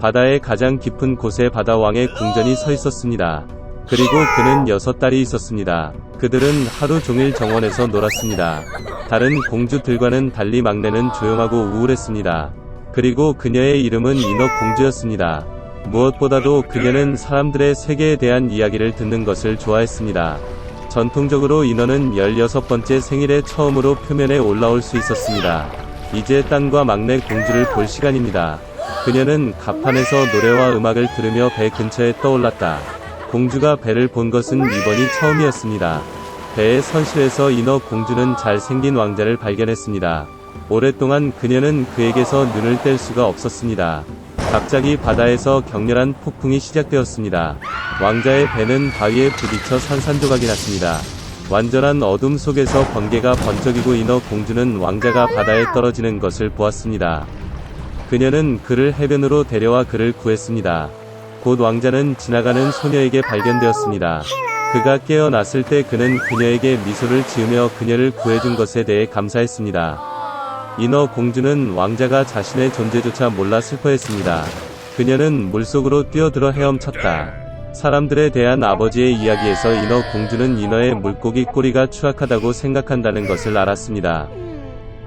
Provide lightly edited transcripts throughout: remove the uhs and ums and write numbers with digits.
바다의 가장 깊은 곳에 바다왕의 궁전이 서 있었습니다. 그리고 그는 6딸이 있었습니다. 그들은 하루 종일 정원에서 놀았습니다. 다른 공주들과는 달리 막내는 조용하고 우울했습니다. 그리고 그녀의 이름은 인어 공주였습니다. 무엇보다도 그녀는 사람들의 세계에 대한 이야기를 듣는 것을 좋아했습니다. 전통적으로 인어는 16번째 생일에 처음으로 표면에 올라올 수 있었습니다. 이제 딸과 막내 공주를 볼 시간입니다. 그녀는 갑판에서 노래와 음악을 들으며 배 근처에 떠올랐다. 공주가 배를 본 것은 이번이 처음이었습니다. 배의 선실에서 인어 공주는 잘생긴 왕자를 발견했습니다. 오랫동안 그녀는 그에게서 눈을 뗄 수가 없었습니다. 갑자기 바다에서 격렬한 폭풍이 시작되었습니다. 왕자의 배는 바위에 부딪혀 산산조각이 났습니다. 완전한 어둠 속에서 번개가 번쩍이고 인어 공주는 왕자가 바다에 떨어지는 것을 보았습니다. 그녀는 그를 해변으로 데려와 그를 구했습니다. 곧 왕자는 지나가는 소녀에게 발견되었습니다. 그가 깨어났을 때 그는 그녀에게 미소를 지으며 그녀를 구해준 것에 대해 감사했습니다. 인어 공주는 왕자가 자신의 존재조차 몰라 슬퍼했습니다. 그녀는 물속으로 뛰어들어 헤엄쳤다. 사람들에 대한 아버지의 이야기에서 인어 공주는 인어의 물고기 꼬리가 추악하다고 생각한다는 것을 알았습니다.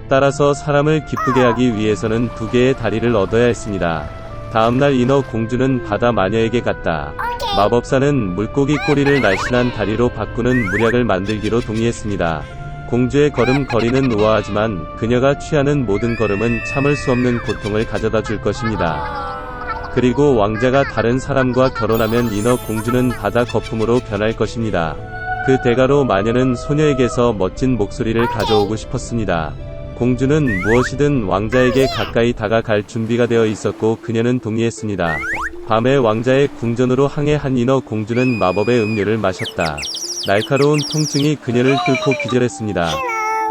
따라서 사람을 기쁘게 하기 위해서는 2개의 다리를 얻어야 했습니다. 다음날 인어 공주는 바다 마녀에게 갔다. 마법사는 물고기 꼬리를 날씬한 다리로 바꾸는 물약을 만들기로 동의했습니다. 공주의 걸음걸이는 우아하지만 그녀가 취하는 모든 걸음은 참을 수 없는 고통을 가져다 줄 것입니다. 그리고 왕자가 다른 사람과 결혼하면 인어 공주는 바다 거품으로 변할 것입니다. 그 대가로 마녀는 소녀에게서 멋진 목소리를 가져오고 싶었습니다. 공주는 무엇이든 왕자에게 가까이 다가갈 준비가 되어 있었고 그녀는 동의했습니다. 밤에 왕자의 궁전으로 항해한 인어 공주는 마법의 음료를 마셨다. 날카로운 통증이 그녀를 뚫고 기절했습니다.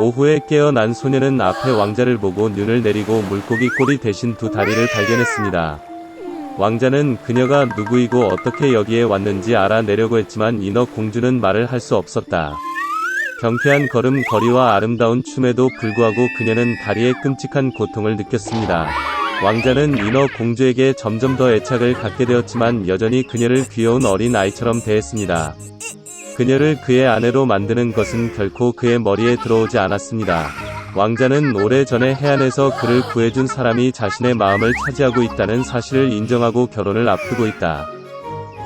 오후에 깨어난 소녀는 앞에 왕자를 보고 눈을 내리고 물고기 꼬리 대신 2 다리를 발견했습니다. 왕자는 그녀가 누구이고 어떻게 여기에 왔는지 알아내려고 했지만 인어 공주는 말을 할 수 없었다. 경쾌한 걸음걸이와 아름다운 춤에도 불구하고 그녀는 다리에 끔찍한 고통을 느꼈습니다. 왕자는 인어 공주에게 점점 더 애착을 갖게 되었지만 여전히 그녀를 귀여운 어린 아이처럼 대했습니다. 그녀를 그의 아내로 만드는 것은 결코 그의 머리에 들어오지 않았습니다. 왕자는 오래전에 해안에서 그를 구해준 사람이 자신의 마음을 차지하고 있다는 사실을 인정하고 결혼을 앞두고 있다.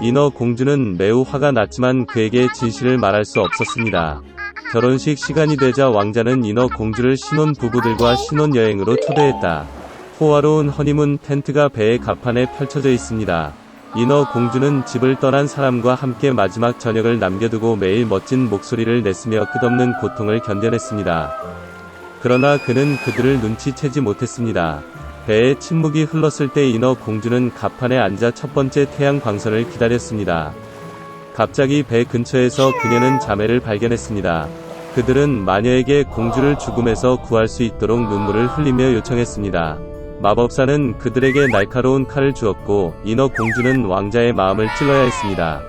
인어 공주는 매우 화가 났지만 그에게 진실을 말할 수 없었습니다. 결혼식 시간이 되자 왕자는 인어 공주를 신혼 부부들과 신혼여행으로 초대했다. 호화로운 허니문 텐트가 배의 갑판에 펼쳐져 있습니다. 인어 공주는 집을 떠난 사람과 함께 마지막 저녁을 남겨두고 매일 멋진 목소리를 냈으며 끝없는 고통을 견뎌냈습니다. 그러나 그는 그들을 눈치채지 못했습니다. 배에 침묵이 흘렀을 때 인어 공주는 갑판에 앉아 첫 번째 태양 광선을 기다렸습니다. 갑자기 배 근처에서 그녀는 자매를 발견했습니다. 그들은 마녀에게 공주를 죽음에서 구할 수 있도록 눈물을 흘리며 요청했습니다. 마법사는 그들에게 날카로운 칼을 주었고 인어 공주는 왕자의 마음을 찔러야 했습니다.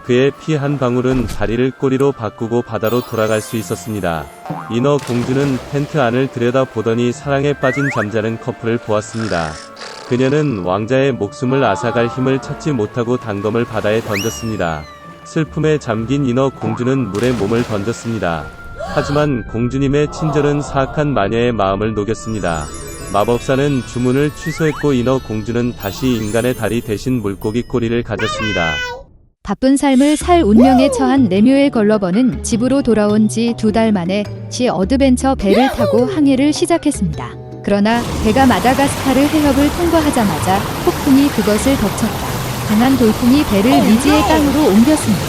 그의 피 한 방울은 다리를 꼬리로 바꾸고 바다로 돌아갈 수 있었습니다. 인어 공주는 텐트 안을 들여다보더니 사랑에 빠진 잠자는 커플을 보았습니다. 그녀는 왕자의 목숨을 앗아갈 힘을 찾지 못하고 단검을 바다에 던졌습니다. 슬픔에 잠긴 인어 공주는 물에 몸을 던졌습니다. 하지만 공주님의 친절은 사악한 마녀의 마음을 녹였습니다. 마법사는 주문을 취소했고 인어 공주는 다시 인간의 다리 대신 물고기 꼬리를 가졌습니다. 바쁜 삶을 살 운명에 처한 레뮤엘 걸러버는 집으로 돌아온 지 2달 만에 시 어드벤처 배를 타고 항해를 시작했습니다. 그러나 배가 마다가스카르 해협을 통과하자마자 폭풍이 그것을 덮쳤다. 강한 돌풍이 배를 미지의 땅으로 옮겼습니다.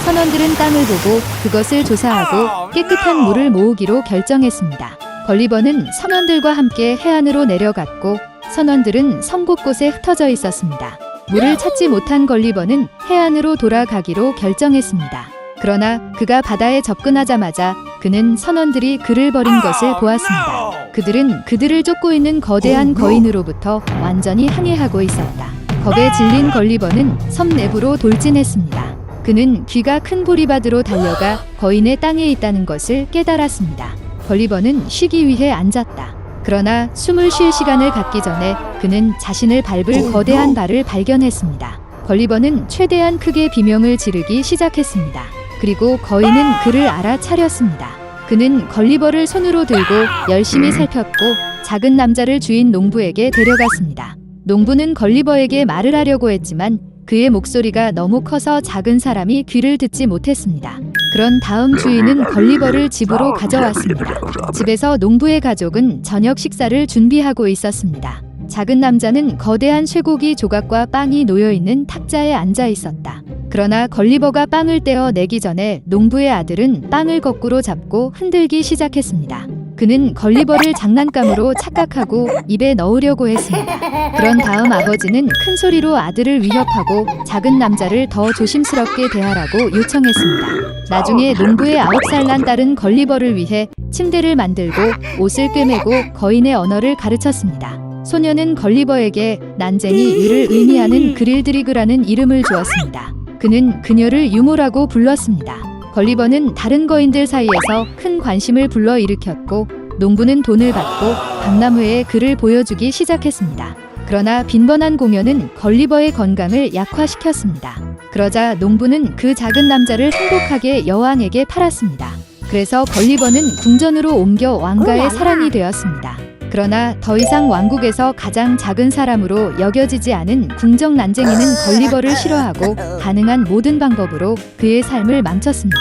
선원들은 땅을 보고 그것을 조사하고 깨끗한 물을 모으기로 결정했습니다. 걸리버는 선원들과 함께 해안으로 내려갔고 선원들은 섬 곳곳에 흩어져 있었습니다. 물을 찾지 못한 걸리버는 해안으로 돌아가기로 결정했습니다. 그러나 그가 바다에 접근하자마자 그는 선원들이 그를 버린 것을 보았습니다. 그들은 그들을 쫓고 있는 거대한 거인으로부터 완전히 항해하고 있었다. 겁에 질린 걸리버는 섬 내부로 돌진했습니다. 그는 귀가 큰 보리밭으로 달려가 거인의 땅에 있다는 것을 깨달았습니다. 걸리버는 쉬기 위해 앉았다. 그러나 숨을 쉴 시간을 갖기 전에 그는 자신을 밟을 거대한 발을 발견했습니다. 걸리버는 최대한 크게 비명을 지르기 시작했습니다. 그리고 거인은 그를 알아차렸습니다. 그는 걸리버를 손으로 들고 열심히 살폈고 작은 남자를 주인 농부에게 데려갔습니다. 농부는 걸리버에게 말을 하려고 했지만 그의 목소리가 너무 커서 작은 사람이 귀를 듣지 못했습니다. 그런 다음 주인은 걸리버를 집으로 가져왔습니다. 집에서 농부의 가족은 저녁 식사를 준비하고 있었습니다. 작은 남자는 거대한 쇠고기 조각과 빵이 놓여있는 탁자에 앉아 있었다. 그러나 걸리버가 빵을 떼어 내기 전에 농부의 아들은 빵을 거꾸로 잡고 흔들기 시작했습니다. 그는 걸리버를 장난감으로 착각하고 입에 넣으려고 했습니다. 그런 다음 아버지는 큰 소리로 아들을 위협하고 작은 남자를 더 조심스럽게 대하라고 요청했습니다. 나중에 농부의 9살 난 딸은 걸리버를 위해 침대를 만들고 옷을 꿰매고 거인의 언어를 가르쳤습니다. 소녀는 걸리버에게 난쟁이 유를 의미하는 그릴드리그라는 이름을 주었습니다. 그는 그녀를 유모라고 불렀습니다. 걸리버는 다른 거인들 사이에서 큰 관심을 불러일으켰고 농부는 돈을 받고 박람회에 그를 보여주기 시작했습니다. 그러나 빈번한 공연은 걸리버의 건강을 약화시켰습니다. 그러자 농부는 그 작은 남자를 행복하게 여왕에게 팔았습니다. 그래서 걸리버는 궁전으로 옮겨 왕가의 사랑이 되었습니다. 그러나 더 이상 왕국에서 가장 작은 사람으로 여겨지지 않은 궁정 난쟁이는 걸리버를 싫어하고 가능한 모든 방법으로 그의 삶을 망쳤습니다.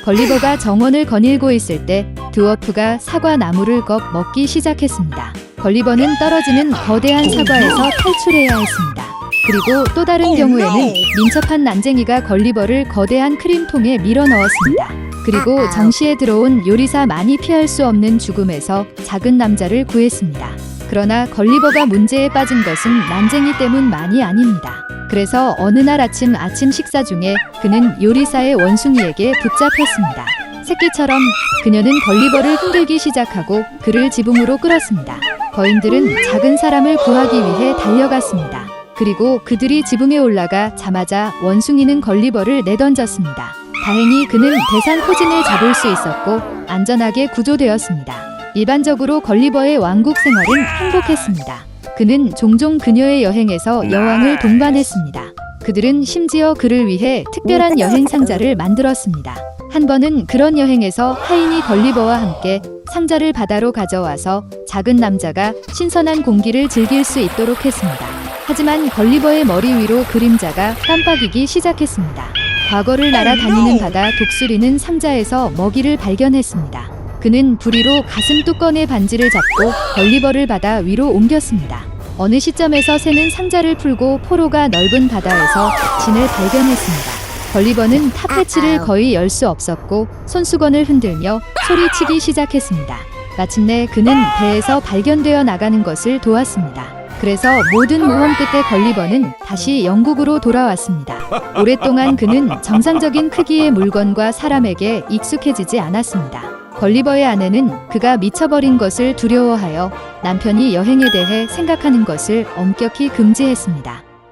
걸리버가 정원을 거닐고 있을 때 드워프가 사과 나무를 먹기 시작했습니다. 걸리버는 떨어지는 거대한 사과에서 탈출해야 했습니다. 그리고 또 다른 경우에는 민첩한 난쟁이가 걸리버를 거대한 크림통에 밀어 넣었습니다. 그리고 정시에 들어온 요리사 많이 피할 수 없는 죽음에서 작은 남자를 구했습니다. 그러나 걸리버가 문제에 빠진 것은 난쟁이 때문만이 아닙니다. 그래서 어느 날 아침 식사 중에 그는 요리사의 원숭이에게 붙잡혔습니다. 새끼처럼 그녀는 걸리버를 흔들기 시작하고 그를 지붕으로 끌었습니다. 거인들은 작은 사람을 구하기 위해 달려갔습니다. 그리고 그들이 지붕에 올라가 자마자 원숭이는 걸리버를 내던졌습니다. 다행히 그는 대상 포진을 잡을 수 있었고 안전하게 구조되었습니다. 일반적으로 걸리버의 왕국 생활은 행복했습니다. 그는 종종 그녀의 여행에서 여왕을 동반했습니다. 그들은 심지어 그를 위해 특별한 여행 상자를 만들었습니다. 한 번은 그런 여행에서 하인이 걸리버와 함께 상자를 바다로 가져와서 작은 남자가 신선한 공기를 즐길 수 있도록 했습니다. 하지만 걸리버의 머리 위로 그림자가 깜빡이기 시작했습니다. 과거를 날아다니는 바다 독수리는 상자에서 먹이를 발견했습니다. 그는 부리로 가슴 뚜껑의 반지를 잡고 걸리버를 바다 위로 옮겼습니다. 어느 시점에서 새는 상자를 풀고 포로가 넓은 바다에서 진을 발견했습니다. 걸리버는 탑패치를 거의 열 수 없었고 손수건을 흔들며 소리치기 시작했습니다. 마침내 그는 배에서 발견되어 나가는 것을 도왔습니다. 그래서 모든 모험 끝에 걸리버는 다시 영국으로 돌아왔습니다. 오랫동안 그는 정상적인 크기의 물건과 사람에게 익숙해지지 않았습니다. 걸리버의 아내는 그가 미쳐버린 것을 두려워하여 남편이 여행에 대해 생각하는 것을 엄격히 금지했습니다.